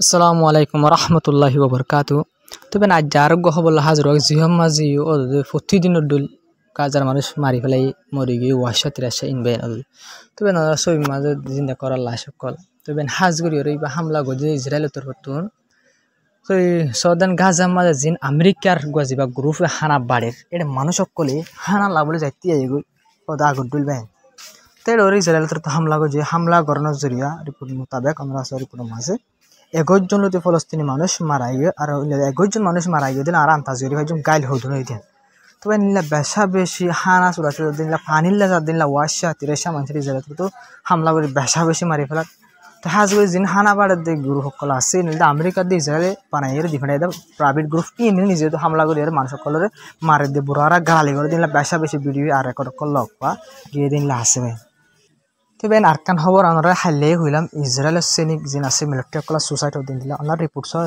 আসসালামু আলাইকুম রহমতুল্লাহি ওবরকাতু। তবে আজ আরোগ্য খবর হাজির জিহম মাঝি ও প্রতিদিন ডুল কাজার মানুষ মারি ফেলাই মরি গিয়ে ওয়াশা তিরাশা ইনবেন তবে সই মাঝে জিন্দা করার লাশ সকল তবে হাজগুড়ি ওর বা হামলা গজে ইসরায়েল তোর হতুন তো সদান গাজা মাঝে জিন আমেরিকার গজিবা গ্রুপে হানা বাড়ের এটা মানুষ সকলে হানা লাভলে যাইতে এগোই ওদা আগর ডুল বেন তাই ওর ইসরায়েল তোর হামলা গজে হামলা করানোর জরিয়া রিপোর্ট মোতাবেক আমরা রিপোর্টের মাঝে 11 জন ফলস্তিনি মানুষ মারা গিয়ে আর 11 জন মানুষ মারা গিয়ে দিন আর আন্তাজরি ভাই গাইল হদুন হইতেন তবে নিলা বেশা বেশি হানা চুরাচু দিনলা পানিল্লা যা দিনলা ওয়াশা তিরেশা মানুষের ইসরায়েল তো হামলা করে বেশা বেশি মারি ফেলার তো হাজ করে জিন হানা বাড়ার দিক গ্রুপ সকল আছে নিলা আমেরিকার দিয়ে ইসরায়েলে বানাইয়ের ডিফেন্ড প্রাইভেট গ্রুপ কি নিজে তো হামলা করে মানুষ সকলের মারে দিয়ে বুড়ারা গালি করে দিনলা বেশা বেশি ভিডিও আর রেকর্ড করল গিয়ে দিনলা আছে ভাই তবে আরকান খবর আমরা হাইলে হইলাম ইসরায়েলের সৈনিক যিন আছে মিলিটারি কলা সুসাইড দিন দিলা আমরা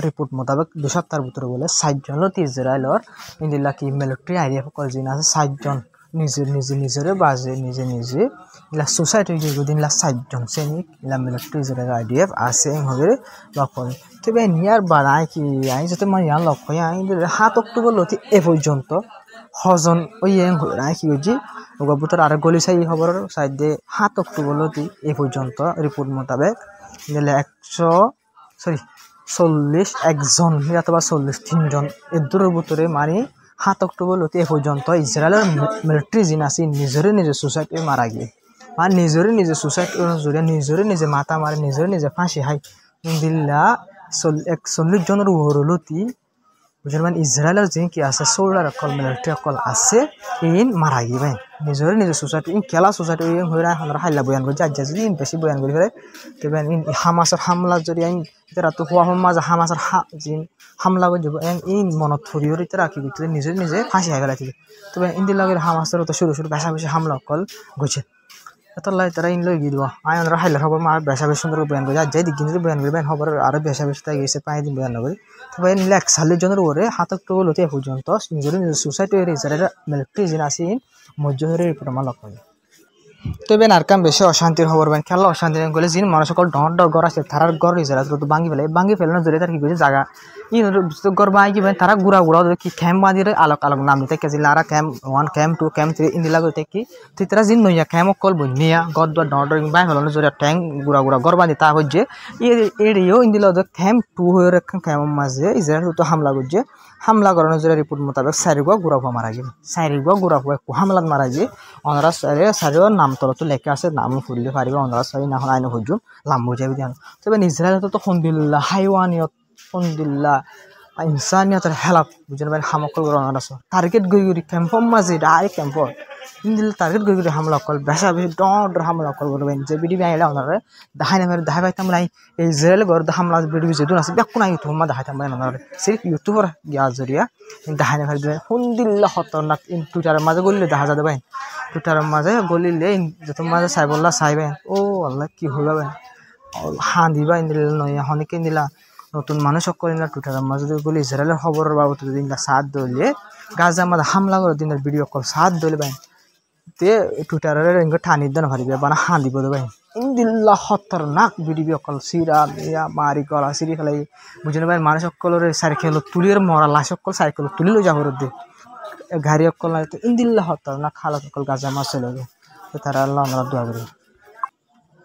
রিপোর্ট মোতাবেক 2 সপ্তাহের ভিতরে বলে 60 জন ইসরায়েলের ইন্দিলা কি মিলিটারি আইডিএফ কল যিন আছে 60 জন নিজের বাজে নিজে ইলা সুসাইড হয়ে গিয়ে দিনলা 60 জন সৈনিক ইলা মিলিটারি ইসরায়েল আইডিএফ আছে হবে লক্ষ্য তবে নিয়ার বাড়ায় কি আই যাতে মানে ইয়ার লক্ষ্য আই 7 অক্টোবর লতি এ পর্যন্ত হজন ওই কি হয়েছি গবুতর আর গলি সাই খবর সাইডে 7 অক্টোবর লতি এই পর্যন্ত রিপোর্ট মোতাবেক 141 জন অথবা 43 জন এর দূরের ভিতরে মানে 7 অক্টোবর লতি এই পর্যন্ত ইসরায়েলের মিলিটারি জিন আছে নিজে সুসাইড মারা গিয়ে আর নিজে সুসাইড জড়িয়ে নিজে মাথা মারে নিজে ফাঁসি হাই দিল্লা 41 জনের উপরলতি বুঝলেন ইসরায়েলের যে কি আছে সোলার কল মিলিটারি কল আছে ইন মারা গিয়ে নিজে সোসাইটি ইন খেলা সোসাইটি হয়ে আমরা হাইলা বয়ান করছি আজ যদি বেশি বয়ান করি ফেলে তবে ইন হামাসের হামলা যদি আইন তারা তো হওয়া মাঝে হামাসের হামলা করে যাব ইন মনত ফুরিয়ে তারা কি করতে নিজে ফাঁসি হয়ে গেছে তবে ইন্দির লগে হামাসের তো শুরু বেশি হামলা কল গেছে তাই তারা ইন লই গিয়ে দিব আই আমরা হাইলার খবর মা বেশি সুন্দর বয়ান করি আর যাই দিক কিন্তু বয়ান করবেন খবর আরো বেশি তাই গেছে 5 দিন বয়ান করি তবে নিলে 41 জনের ওরে 7 অক্টোবর লতি পর্যন্ত নিজের সোসাইটি ইসরায়েল মিলিটারি জিন আছে মধ্যহরে রিপোর্ট আমার লক্ষ্য তবে আরকাম বেশি অশান্তির খবর বেন খেলা অশান্তি গেলে যিনি মানুষ সকল ডর ঘর আছে তারার ঘর ইসরায়েল তো ভাঙি ফেলানোর জন্য তার কি করছে জায়গা ঘর বাঁধি কি তারা গুড়া কি ক্যাম্প বাঁধিয়ে আলোক নাম দিতে কেছিল আর ক্যাম্প 1 ক্যাম্প 2 ক্যাম্প 3 ইন্দিলা করতে কি তুই তারা যিনি নইয়া ক্যাম্প কল বনিয়া গদ ডর বাই ফেলানোর জন্য ট্যাঙ্ক গুড়া ঘর বাঁধি তা হচ্ছে এড়িয়েও ইন্দিলা ক্যাম্প 2 হয়ে রেখা ক্যাম্প মাঝে ইসরায়েল তো হামলা করছে হামলা করানোর জন্য রিপোর্ট মোতাবেক 4 গুড়া ফুয়া মারা গিয়ে 4 গুড়া ফুয়া হামলাত মারা গিয়ে ওনারা 4 নাম তলত লেখা আছে নাম ফুললে পারিবে ওনারা 4 না আইন হুজুম লাম বুঝাবি দিয়ান তবে ইসরায়েল তো আলহামদুলিল্লাহ হাইওয়ানিয়ত আলহামদুলিল্লাহ ইনসানিয়তের হেলাপ বুঝলেন ভাই হামকল ওনারা টার্গেট গই ক্যাম্পর মাঝে ডাইরেক্ট ক্যাম্পর ইন্দিল টার্গেট গই হামলা কল বেশা বেশি ডর হামলা কল করবেন যে বিডিবি আইলা ওনারা দেখাই না দেখাই পাইতাম নাই ইসরায়েল গর হামলা বিডিবি যেদুন আছে বেকুন আই তো দেখাইতাম না ওনারা সির্ফ ইউটিউবার গিয়া জরিয়া দেখাই না ভাই আলহামদুলিল্লাহ খতরনাক টুইটারের মাঝে গলিলে দেখা যাবে ভাই টুইটারের মাঝে গলিলে যত মাঝে সাইবল্লাহ সাইবেন ও আল্লাহ কি হলো ভাই হাঁ দিবা ইন্দিল নয় হনিকে নিলা নতুন মানুষ সকল টুইটারের মাঝে গলি ইসরায়েলের খবরের বাবদ দিনটা সাত দলিয়ে গাজা মাঝে হামলা করে দিনের ভিডিও কল সাত দলি ভাই তে টুইটারের ঠানির দেন ভারিবে বানা হাঁ দিব ভাই ইন্দিল্লাহ খতরনাক ভিডিও কল সিরা ইয়া মারি গলা সিরি ফেলাই বুঝলেন ভাই মানুষ সকলের সাইকেল তুলির মরা লাশ সকল সাইকেল তুলি লই যাবর দে গাড়ি সকল ইন্দিল্লাহ খতরনাক খালা সকল গাজা মাছ চলে তারা আল্লাহ আমরা দোয়া করি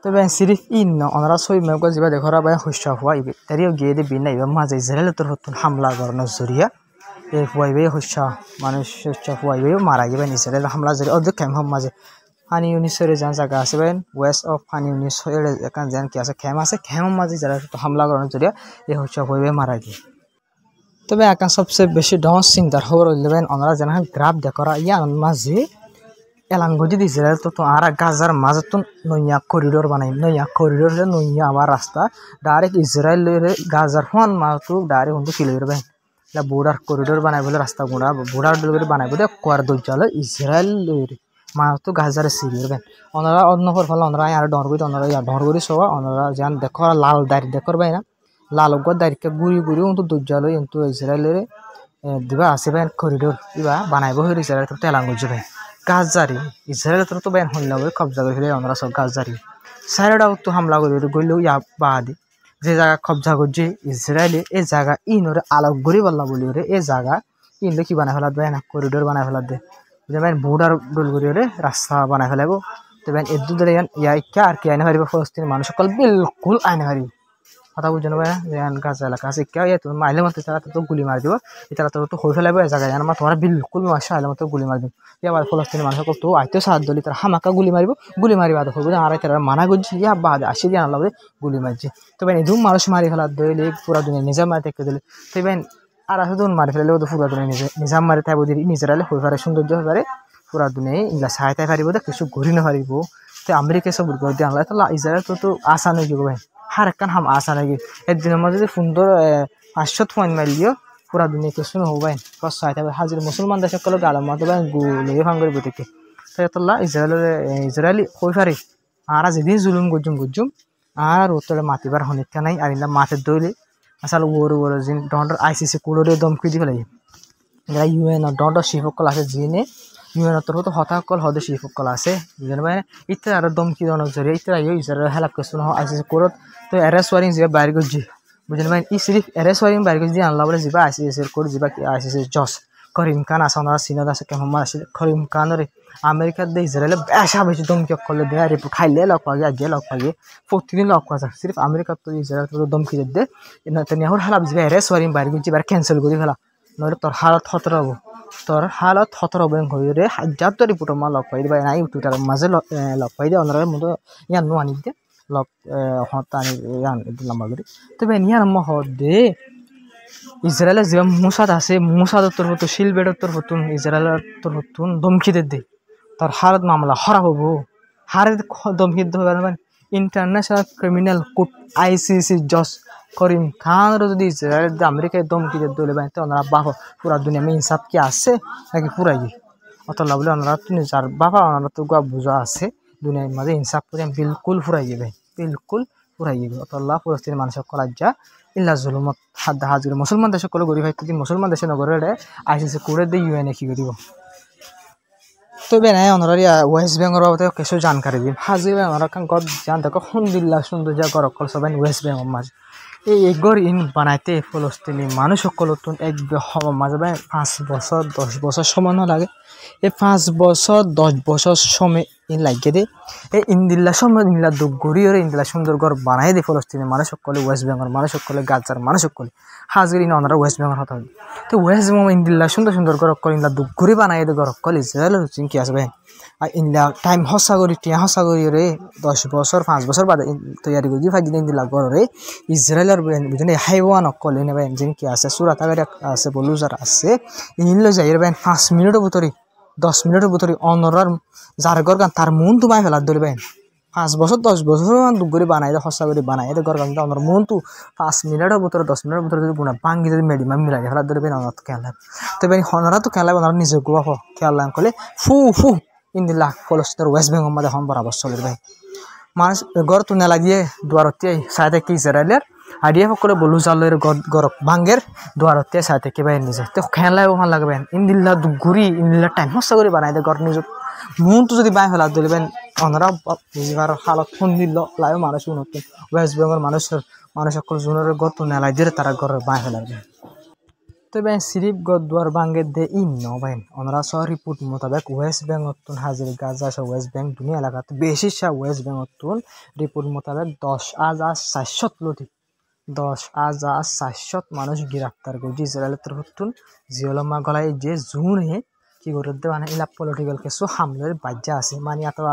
তবে সিরিফ ওনারা সই মেঘ যা দেখরা বাই শস্য হওয়া ইবে তারিও গিয়ে দিবি না এবার মাঝে ইসরায়েল তোর নতুন হামলা করানোর জরিয়া এই ফুয়াইবে শস্য মানুষ শস্য ফুয়াইবে মারা যাবেন ইসরায়েল হামলা জরিয়া অর্ধেক ক্যাম্প মাঝে ফানি ইউনিসের যান জায়গা আছে বেন ওয়েস্ট অফ ফানি ইউনিস এখান যেন কি আছে ক্যাম্প আছে ক্যাম্প মাঝে যারা হামলা করানোর জরিয়া এই শস্য ফুয়াইবে মারা গিয়ে তবে একা সবচেয়ে বেশি ডস চিন্তার খবর হইলেন ওনারা যেন গ্রাফ দেখরা ইয়ার মাঝে এলাঙ্গজি ইসরায়েল তো আর গাজার মাঝে তো নইয়া করিডোর বানাই নইয়া করিডোর নইয়া আবার রাস্তা ডাইরেক্ট ইসরায়েলের গাজার ফোন মাতো ডাইরেক্ট কিন্তু কিলো বেন বোর্ডার করিডোর বানাই বলে রাস্তা গুঁড়া বোর্ডার ডেলিভারি বানাই বলে কোয়ার দৌড়ালো ইসরায়েলের মাতো গাজার সিরিয়ার বেন ওনারা অন্য ফলে ওনারা আর ডর করি ওনারা ডর করি সবা ওনারা যেন দেখো লাল দাড়ি দেখর বাই না লাল গর দাড়িকে গুড়ি কিন্তু দৌড়ালো কিন্তু ইসরায়েলের দিবা আছে বেন করিডোর দিবা বানাইব হয়ে ইসরায়েল তো এলাঙ্গজি ভাই গাজারি ইসরায়েল তো বেন হইল কবজা করে ফেলে আমরা সব গাজারি সাইডাও তো হামলা করে গইলেও ইয়া বাদি যে জায়গা কবজা করছে ইসরায়েলে এই জায়গা ইনরে আলোক গড়ি বললা বলি ওরে এই জায়গা ইনলে কি বানাই ফেলাত না করিডোর বানাই ফেলাত দে বুঝলেন বোর্ডার ডোল করি ওরে রাস্তা বানাই ফেলাবো তবে এদু ধরে ইয়া ইচ্ছা আর কি আইনে পারিব ফলস্তিনি মানুষ সকল বিলকুল আইনে পারিব কথা বুঝছো ভাই গাজা এলাকা আছে কেউ তুমি মাইলে মতো তারা তো গুলি মারি দিব তারা তো হয়ে ফেলাবো এই জায়গায় আমার তোমার বিলকুল মাসা আইলে মতো গুলি মারি দিব ইয়াবার ফলস্তিনি মানুষ সকল তো আইতে সাহায্য দিলি তারা হামাকা গুলি মারিব আদা হইব আর তারা মানা করছি ইয়া বাদ আসি দিয়ে আনলাম গুলি মারছে তবে এদু মানুষ মারি ফেলা দিলে পুরা দুনিয়া নিজাম মারি থেকে দিলে তবে আর আসলে মারি ফেলে তো পুরা দুনিয়া নিজাম মারি থাকবো দিদি নিজের হয়ে পারে সৌন্দর্য হয়ে পারে পুরা দুনিয়ায় ইংলা সাহায্য পারিব কিছু ঘুরি নহারিব তো আমেরিকা সব ঘুরি দিয়ে আনলা তো ইসরায়েল তো আশা নয় কি ভাই হার একখান হাম আসা নাকি একদিনের মধ্যে যদি সুন্দর 500 পয়েন্ট মারি দিও পুরা দুনিয়া কিছু নহবাই কষ্ট হয় তবে হাজির মুসলমান দেশ সকল গালার মতো গুলে ভাঙবে থেকে তাই তোলা ইসরায়েলি হয়ে পারে আর যেদিন জুলুম গুজুম আর উত্তরে মাতিবার হনিকা নাই আর ইন্দা মাছের দইলে আসলে ওর জিন ডন্ডর আইসিসি কুড়ে দমকি দি ফেলাই যারা ইউএন ডন্ডর শিবকল আছে জিনে ইউএন তরফ হতাকল হদে শিবকল আছে বুঝলেন ভাই ইত্যাদি আর দমকি দনক জরিয়ে ইত্যাদি ইসরায়েল হেলাপ কিছু নহয় আইসিসি কোরত তো এরেস ওয়ারিং যে বাইর করছি বুঝলেন ভাই ই সিরিফ এরেস ওয়ারিং বাইর করছি আনলা বলে যাবা আইসিসির কোর যাবা আইসিসি জস করিম খান আসান সিনাদ আছে কেমন আছে করিম খানরে আমেরিকার দিয়ে ইসরায়েলে বেশা বেশি দমকি করলে দেয় আর খাইলে লগ পাগে আগে লগ পাগে প্রতিদিন লগ পাওয়া যায় সিরিফ আমেরিকার তো ইসরায়েল তো দমকি দে নেহর হালাপ যাবে এরেস ওয়ারিং বাইর করছি এবার ক্যান্সেল করে ফেলা নহলে তোর হালত খতরা হবো তোর হালত খতরা হবো হয়ে হাজার তো রিপোর্ট মা লগ পাই দিবা নাই টুইটার মাঝে লগ পাই দিয়ে অন্যরা মতো ইয়ান নো আনি দিয়ে লগ হতানি ইয়ান লম্বা করে তবে ইয়ান মহ দে ইসরায়েলের যে মুসাদ আছে মুসাদর তোর হতো শিলবেডর তোর হতুন ইসরায়েলের তোর হতুন দমকি দে তোর হালত মামলা হরা হবো হারে দমকি দিতে হবে ইন্টারন্যাশনাল ক্রিমিনাল কোর্ট আইসিসি জজ করিম খানরও যদি ইসরায়েল আমেরিকায় দমকি দিয়ে দলে বানিতে ওনারা বাবা পুরা দুনিয়া মেয়ে ইনসাফ কি আছে নাকি পুরাই অতলা বলে ওনারা তো যার বাবা ওনারা তো গোয়া বোঝা আছে দুনিয়ার মাঝে ইনসাফ করে বিলকুল ফুরাই যাবে বিলকুল ফুরাই যাবে অতলা ফলস্তিনি মানুষ করার যা ইল্লা জুলুমত হাত হাজির মুসলমান দেশে কলে গরিব হয় যদি মুসলমান দেশে নগরে আইসিসি করে দিয়ে ইউএনএ কি করিব তবে নাই অনরারিয়া ওয়েস্ট বেঙ্গল বাবদ কিছু জানকারি দিম হাজির ওনারা কান গদ জান দেখো সুন্দর সুন্দর যা গরকল সবাই ওয়েস্ট বেঙ্গল মাঝে এই এগর ইন বানাইতে ফলস্তিনি মানুষ সকল এক মাঝে 5 বছর 10 বছর সময় না লাগে এই 5 বছর 10 বছর সময় ইন লাগে দে এই ইন্দিল্লা সময় ইন্দিল্লা দুগুড়ি ওরে ইন্দিল্লা সুন্দর ঘর বানাই দে ফলস্তিনি মানুষ সকলে ওয়েস্ট বেঙ্গল মানুষ সকলে গাজার মানুষ সকলে হাজির ইন ওনারা ওয়েস্ট বেঙ্গল হতে হবে তো ওয়েস্ট বেঙ্গল ইন্দিল্লা সুন্দর ঘর কল ইন্দিল্লা দুগুড়ি বানাই দে ঘর কল ইসরায়েলের চিনকি আসবে আর ইন্দিল্লা টাইম হসা করি টিয়া হসা করি রে 10 বছর 5 বছর বাদে তৈরি করি ফাইজ দিন ইন্দিল্লা ঘর রে ইসরায়েলের বুঝলেন হাইওয়ান কল এনে বেন চিনকি আছে সুরাতাগারি আছে বলুজার আছে ইনলে যাই বেন 5 মিনিটের ভিতরে 10 মিনিটের ভিতরে অনরার যার ঘর গান তার মন তো বাই ফেলা ধরবেন 5 বছর 10 বছর দুগুড়ি বানাই দে হসা করে বানাই দে ঘর গান অনর মন তো 5 মিনিটের ভিতরে 10 মিনিটের ভিতরে যদি গুণা ভাঙ্গি যদি মেডিমাম মিলাই ফেলা ধরবেন অনত খেলা তবে হনরা তো খেলা ওনারা নিজে গোয়া খেলা কলে ফু ফু ইন্দিল্লা ফলস্তিনের ওয়েস্ট বেঙ্গল মাঝে হন বরাবর চলে ভাই মানুষ ঘর তো নেলা দিয়ে দুয়ারতে সাইডে কি ইসরায়েলের আইডিয়া সকলে বলু জালের গরক ভাঙ্গের দুয়ারতে সাইডে কি বাইরে নিজে তো খেলায় ওখান লাগবেন ইন্দিল্লা দুগুড়ি ইন্দিল্লা টাইম হসা করে বানাই দে ঘর নিজে মন তো যদি বাই ফেলা দিলেন ওনারা বুঝিবার হালত ফোন দিল লাই মানুষ উন্নত ওয়েস্ট বেঙ্গল মানুষ সকল জনের ঘর তো নেলাই দিয়ে তারা ঘরের বাই ফেলাবে তবে সিরিপ গদুয়ার বাঙ্গের দে ইন নবাইন ওনারা সহ রিপোর্ট মোতাবেক ওয়েস্ট বেঙ্গল হাজির গাজা ওয়েস্ট বেঙ্গ দুনিয়া এলাকাতে বেশি ওয়েস্ট বেঙ্গল রিপোর্ট মোতাবেক 10,400 লতি 10,400 মানুষ গ্রেপ্তার করছে ইসরায়েলের তরফতুন জিওলমা গলায় যে জুনে কি করে মানে ইলা পলিটিক্যাল কিছু হামলের বাজ্যা আছে মানে অথবা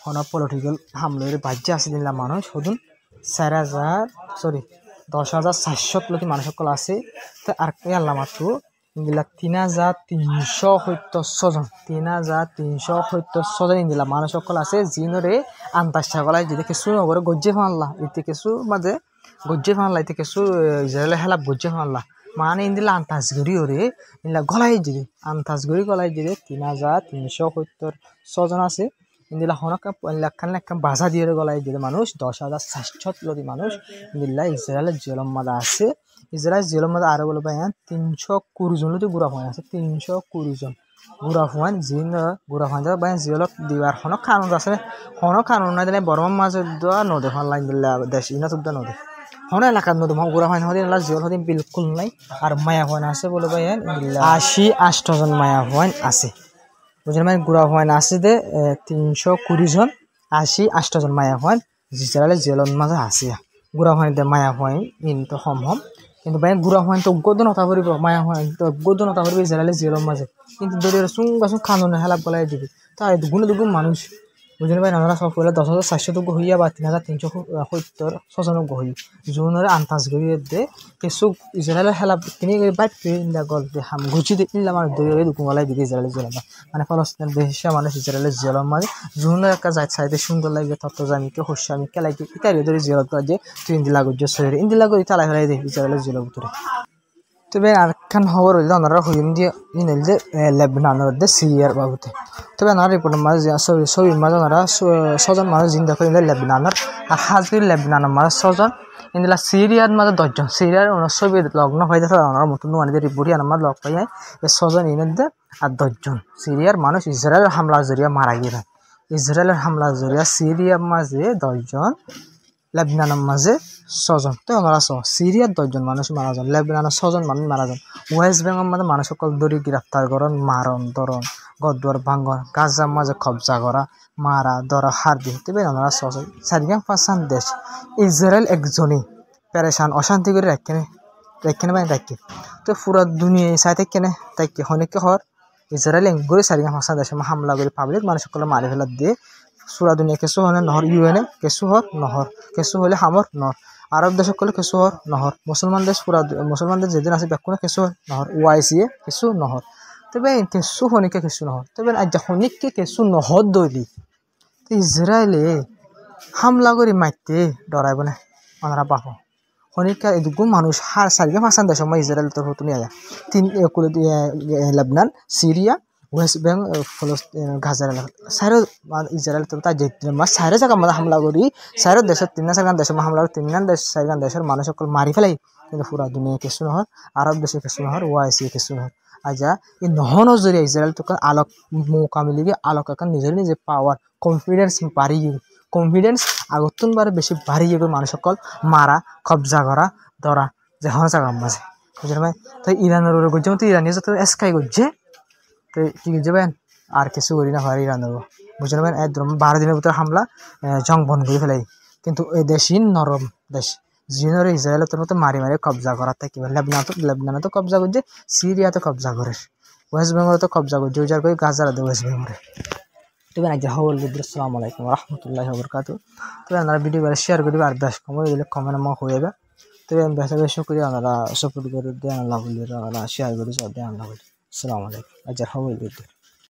কোনো পলিটিক্যাল হামলের বাজ্যা আছে দিলা মানুষ শুধুন 10,400 লোক মানুষ সকল আছে তো আর আল্লাহ মাত্র ইন্দিলা 3,376 জন 3,376 জন ইন্দিলা মানুষ সকল আছে জিনরে আন্তাসা গলায় যদি কিছু নগরে গজ্জে ফানলা এতে কিছু মাঝে গজ্জে ফানলা এতে কিছু ইসরায়েলের হেলাপ গজ্জে ফানলা মানে ইন্দিলা আন্তাজগড়ি ওরে ইন্দিলা গলায় যদি আন্তাজগড়ি গলায় যদি 3,376 জন আছে ইন্দিলা হনকা লেখান বাজা দিয়ে গলায় যদি মানুষ 10,400 লোক মানুষ ইন্দিল্লা ইসরায়েলের জেলম মাদা আছে ইসরায়েল জেলম মাদা আরো বলবো 320 জন লোক গুড়া হয় আছে 320 জন গুড়া হওয়ান জিন গুড়া হওয়ান যাবে জেলত দিবার হনক কানুন আছে হনক কানুন না দিলে বর্মার মাঝে দেওয়া নদী হন লাইন দিল্লা দেশ ইনা তুদ্দা নদী হনে এলাকার নতুন গুড়া হয় হদিন এলা জিওল হদিন বিলকুল নাই আর মায়া হওয়ান আছে বলে ভাই 80-8 জন মায়া হওয়ান আছে বুঝলেন ভাই গুড়া হওয়ান আছে দে 320 জন 80-8 জন মায়া হওয়ান ইসরায়েলের জেলন মাঝে আছে গুড়া হওয়ান দে মায়া হওয়ান কিন্তু হম কিন্তু ভাই গুড়া হওয়ান তো গদন হতা করিব মায়া হওয়ান তো গদন হতা করিব ইসরায়েলের জেলন মাঝে কিন্তু দরিয়ার সুঙ্গাসুং খাননে হেলাপ গলায় দিবি তাই দুগুণ মানুষ বুঝলেন ভাই আমরা সব বলে 10,400 হইয়া বা 3,370 হই জুনের আন্তাজ গড়িয়ে দে কিছু ইসরায়েলের হেলা তিনি বাইট ইন্দা গল দে হাম গুছি দে ইল্লা মানে দরিয়ারে দুগুণ গলায় দিবি ইসরায়েলের জেলন মানে ফলস্তিন দেশে মানুষ ইসরায়েলের জেলন মানে জুনের একটা যাই সাইডে সুন্দর লাগে তত জামিকে হস্য আমি কেলাইকে ইতারি ধরে জেলত যে তুই ইন্দিলা গজ্জ সরে ইন্দিলা গই তালাই ফেলাই দে ইসরায়েলের জেলের ভিতরে তবে আরেকখান খবর হইলে ওনারা হইম দিয়ে ইনল যে লেবনানের মধ্যে সিরিয়ার বাবুতে তবে ওনারা রিপোর্টের মাঝে ছবির মাঝে ওনারা 6 জন মানুষ জিন্দা করে লেবনানের আর হাজির লেবনানের মাঝে 6 জন ইন্দিলা সিরিয়ার মাঝে 10 জন সিরিয়ার ওনার ছবি লগ্ন হয়ে যাচ্ছে ওনারা মতন ওনাদের রিপোর্টই আমার লগ পাই এই 6 জন ইনদের আর 10 জন সিরিয়ার মানুষ ইসরায়েলের হামলা জরিয়া মারা গিয়ে ইসরায়েলের হামলা জরিয়া সিরিয়ার মাঝে 10 জন লেবনানের মাঝে 6 জন তো ওনারা সিরিয়ার 10 জন মানুষ মারা যান লেবনানের 6 জন মানুষ মারা যান ওয়েস্ট বেঙ্গল মাঝে মানুষ সকল দড়ি গ্রেফতার করন মারণ ধরন গদ্দুয়ার ভাঙ্গন গাজার মাঝে কবজা করা মারা ধরা হার দিয়ে তবে ওনারা 4-5 দেশ ইসরায়েল একজনই পেরেশান অশান্তি করে রাখেন মানে রাখে তো পুরো দুনিয়া চাই থাকেনে তাকে অনেকে হর ইসরায়েল এঙ্গুরি 4-5 দেশে হামলা করে পাবলিক মানুষ সকল মারি ফেলা দিয়ে সুরা দুনিয়া কেসু হলে নহর ইউএনএ কেসু হর নহর কেসু হলে হামর নহর আরব দেশ সকলে কেসু হর নহর মুসলমান দেশ পুরা মুসলমান দেশ যেদিন আছে বেকুনে কেসু হর নহর ওয়াইসিএ কেসু নহর তবে কেসু হনিকে কেসু নহর তবে আজ হনিককে কেসু নহর দইলি তো ইসরায়েলে হামলা করে মারতে ডরাইব না ওনারা পাবো হনিকা এদুগুণ মানুষ হার 4-5 দেশ সময় ইসরায়েল তোর তুমি আয়া 3 লেবনান সিরিয়া ওয়েস্ট বেঙ্গল ফলস্তিন গাজার এলাকা সাইরো ইসরায়েল তো তাই যেতে মাস সাইরো জায়গা মধ্যে হামলা করি সাইরো দেশের 3-4 দেশের হামলা করে 3-4 দেশের মানুষ সকল মারি ফেলাই কিন্তু পুরা দুনিয়া কিছু নহর আরব দেশে কিছু নহর ওয়াইসি কিছু নহর আজা এই নহন জরিয়া ইসরায়েল তো আলোক মৌকা মিলিবি আলোক এখন নিজে পাওয়ার কনফিডেন্স বাড়ি কনফিডেন্স আগতুন বারে বেশি বাড়ি যাবে মানুষ সকল মারা কবজা করা ধরা যে হন জায়গা মাঝে বুঝলেন ভাই তো ইরানের ওর গজ্জে তো ইরানি যত এসকাই গজ্জে তো কি যাবেন আর কিছু করি না হয় ইরানের বুঝলেন ভাই একদম 12 দিনের ভিতরে হামলা জং বন্ধ করে ফেলাই কিন্তু এই দেশই নরম দেশ জিনরে ইসরায়েলের তোর মতো মারি কবজা করা থাকে লেবনানে তো কবজা করছে সিরিয়াতে কবজা করে ওয়েস্ট বেঙ্গলে তো কবজা করছে ওই জায়গায় গাজার ওয়েস্ট বেঙ্গলে তবে আজ হল আসসালামু আলাইকুম রহমতুল্লাহি ওয়া বারাকাতুহু তবে আপনারা ভিডিও শেয়ার করবে আর বেশ কমেন্ট দিলে কমেন্ট মা হয়ে যাবে তবে বেশি করে আপনারা সাপোর্ট করে দেন আল্লাহ বলি শেয়ার করে দেন আল্লাহ বলি আসসালামু আলাইকুম আজ হল